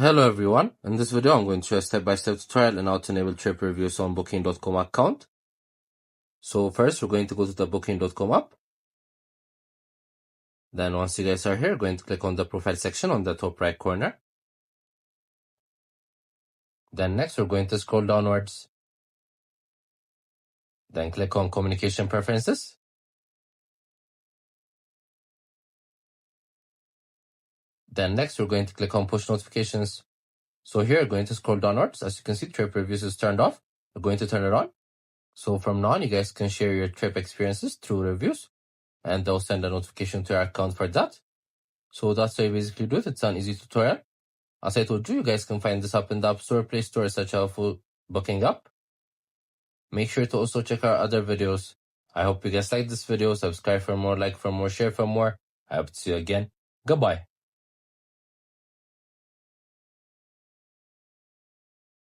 Hello everyone, in this video I'm going to show a step-by-step tutorial on how to enable trip reviews on Booking.com account. So first we're going to go to the Booking.com app. Then once you guys are here, going to click on the profile section on the top right corner. Then next we're going to scroll downwards. Then click on communication preferences. Then next we're going to click on push notifications. So here we're going to scroll downwards. As you can see, trip reviews is turned off. We're going to turn it on. So from now on, you guys can share your trip experiences through reviews, and they'll send a notification to your account for that. So that's how you basically do it. It's an easy tutorial. As I told you, you guys can find this app in the App Store, Play Store, such a full booking app. Make sure to also check our other videos. I hope you guys like this video. Subscribe for more, like for more, share for more. I hope to see you again. Goodbye.